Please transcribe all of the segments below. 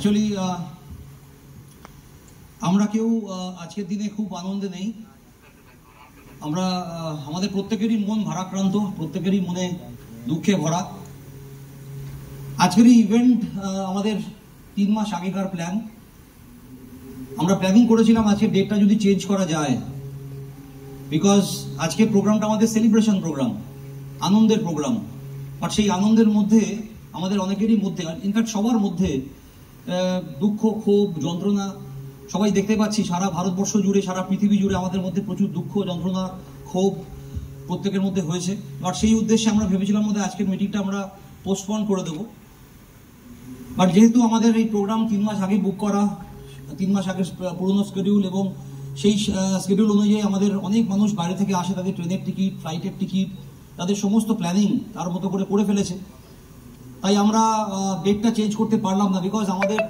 Actually আমরা কেউ আজকের দিনে খুব আনন্দে নেই। আমরা আমাদের প্রত্যেকেরই মন ভারাক্রান্ত, প্রত্যেকেরই মনে দুঃখে ভরা। আজকের এই ইভেন্ট আমাদের 3 মাস আগেকার প্ল্যান। আমরা প্ল্যানিং করেছিলাম আজকের ডেটটা যদি চেঞ্জ করা যায়, বিকজ আজকের প্রোগ্রামটা আমাদের সেলিব্রেশন প্রোগ্রাম, আনন্দের প্রোগ্রাম। বাট সেই আনন্দের মধ্যে আমাদের অনেকেরই মধ্যে, ইনফ্যাক্ট সবার মধ্যে দুঃখ, ক্ষোভ, যন্ত্রণা সবাই দেখতে পাচ্ছি। সারা ভারতবর্ষ জুড়ে, সারা পৃথিবী জুড়ে আমাদের মধ্যে প্রচুর দুঃখ, যন্ত্রণা, ক্ষোভ প্রত্যেকের মধ্যে হয়েছে। বাট সেই উদ্দেশ্যে আমরা ভেবেছিলাম মধ্যে আজকের মিটিংটা আমরা পোস্টপোন করে দেবো। বাট যেহেতু আমাদের এই প্রোগ্রাম 3 মাস আগে বুক করা, 3 মাস আগে পুরনো স্কেডিউল, এবং সেই স্কেডিউল অনুযায়ী আমাদের অনেক মানুষ বাইরে থেকে আসে, তাদের ট্রেনের টিকিট, ফ্লাইটের টিকিট, তাদের সমস্ত প্ল্যানিং তার মতো করে ফেলেছে। তাই আমরা ডেটটা চেঞ্জ করতে পারলাম না, বিকজ আমাদের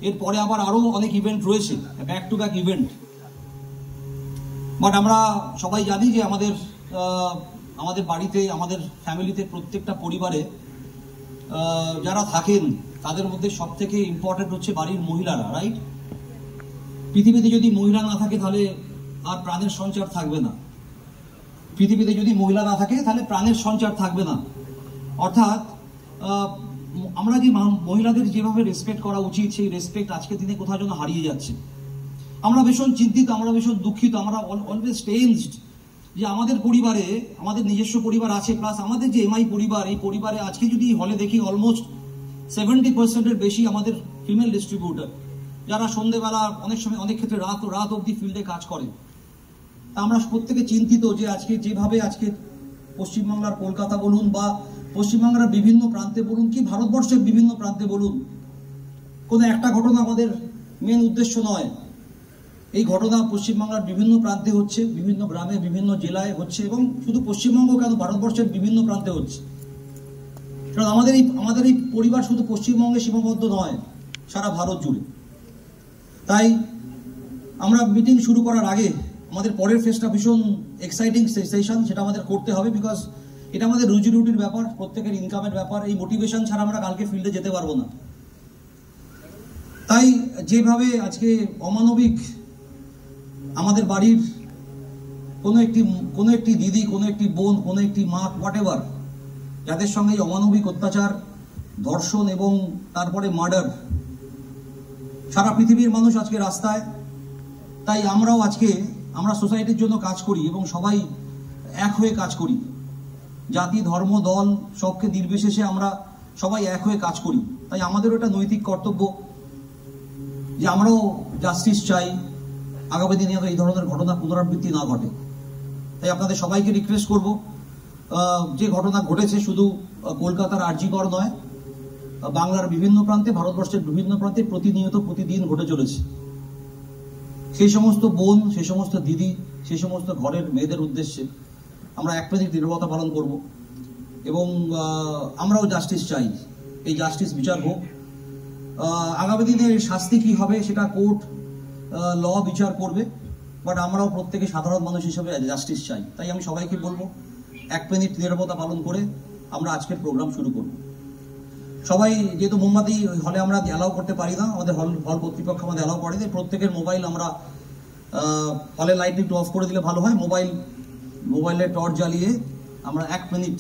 এরপরে আবার আরও অনেক ইভেন্ট রয়েছে, back to back event. But আমরা সবাই জানি যে আমাদের বাড়িতে, আমাদের ফ্যামিলিতে, প্রত্যেকটা পরিবারে যারা থাকেন তাদের মধ্যে সব থেকে ইম্পর্টেন্ট হচ্ছে বাড়ির মহিলারা, রাইট? পৃথিবীতে যদি মহিলা না থাকে তাহলে আর প্রাণের সঞ্চার থাকবে না। পৃথিবীতে যদি মহিলা না থাকে তাহলে প্রাণের সঞ্চার থাকবে না। অর্থাৎ আমরা যে মহিলাদের যেভাবে রেসপেক্ট করা উচিত, সেই রেসপেক্ট আজকের দিনে কোথাও যেন হারিয়ে যাচ্ছে। আমরা ভীষণ চিন্তিত, আমরা ভীষণ দুঃখিত, আমরা অলওয়েজ টেন্সড যে আমাদের পরিবারে, আমাদের নিজস্ব পরিবার আছে, প্লাস আমাদের যে এমআই পরিবার, এই পরিবারে আজকে যদি হলে দেখি অলমোস্ট 70%-এর বেশি আমাদের ফিমেল ডিস্ট্রিবিউটার, যারা সন্ধ্যেবেলা, অনেক সময়, অনেক ক্ষেত্রে রাত অবধি ফিল্ডে কাজ করে। তা আমরা প্রত্যেকে চিন্তিত যে আজকে যেভাবে আজকে পশ্চিমবাংলার কলকাতা বলুন, বা পশ্চিমবাংলার বিভিন্ন প্রান্তে বলুন, কি ভারতবর্ষের বিভিন্ন প্রান্তে বলুন, কোনো একটা ঘটনা আমাদের মেন উদ্দেশ্য নয়। এই ঘটনা পশ্চিমবাংলার বিভিন্ন প্রান্তে হচ্ছে, বিভিন্ন গ্রামে, বিভিন্ন জেলায় হচ্ছে, এবং শুধু পশ্চিমবঙ্গ কেন, ভারতবর্ষের বিভিন্ন প্রান্তে হচ্ছে। কারণ আমাদের এই পরিবার শুধু পশ্চিমবঙ্গে সীমাবদ্ধ নয়, সারা ভারত জুড়ে। তাই আমরা মিটিং শুরু করার আগে আমাদের পরের ফেজটা ভীষণ এক্সাইটিং সেশন, সেটা আমাদের করতে হবে, বিকজ এটা আমাদের রুজি রুটির ব্যাপার, প্রত্যেকের ইনকামের ব্যাপার। এই মোটিভেশন ছাড়া আমরা কালকে ফিল্ডে যেতে পারবো না। তাই যেভাবে আজকে অমানবিক আমাদের বাড়ির কোনো একটি দিদি, কোনো একটি বোন, কোনো একটি মা, হোয়াটএভার, যাদের সঙ্গে এই অমানবিক অত্যাচার, ধর্ষণ এবং তারপরে মার্ডার, সারা পৃথিবীর মানুষ আজকে রাস্তায়। তাই আমরা সোসাইটির জন্য কাজ করি, এবং সবাই এক হয়ে কাজ করি। জাতি, ধর্ম, দল সবকে নির্বিশেষে আমরা সবাই এক হয়ে কাজ করি। তাই আমাদেরও এটা নৈতিক কর্তব্য যে আমরাও জাস্টিস চাই, আগামী দিনে এই ধরনের ঘটনা পুনরাবৃত্তি না ঘটে। তাই আপনাদের সবাইকে রিকোয়েস্ট করব, যে ঘটনা ঘটেছে শুধু কলকাতার আরজিকর নয়, বাংলার বিভিন্ন প্রান্তে, ভারতবর্ষের বিভিন্ন প্রান্তে প্রতিদিন ঘটে চলেছে। সেই সমস্ত বোন, সেই সমস্ত দিদি, সেই সমস্ত ঘরের মেয়েদের উদ্দেশ্যে আমরা 1 মিনিট নীরবতা পালন করব, এবং আমরাও জাস্টিস চাই। এই জাস্টিস বিচার হোক। আগামী দিনে শাস্তি কি হবে সেটা কোর্ট, ল বিচার করবে, বাট আমরাও প্রত্যেকে সাধারণ মানুষ হিসেবে জাস্টিস চাই। তাই আমি সবাইকে বলবো 1 মিনিট নীরবতা পালন করে আমরা আজকের প্রোগ্রাম শুরু করব। সবাই, যেহেতু মোমবাতি হলে আমরা অ্যালাউ করতে পারি না, আমাদের হল কর্তৃপক্ষ আমাদের অ্যালাউ করে দেয়, প্রত্যেকের মোবাইল আমরা হলের লাইট একটু অফ করে দিলে ভালো হয়। মোবাইলের টর্চ জ্বালিয়ে আমরা 1 মিনিট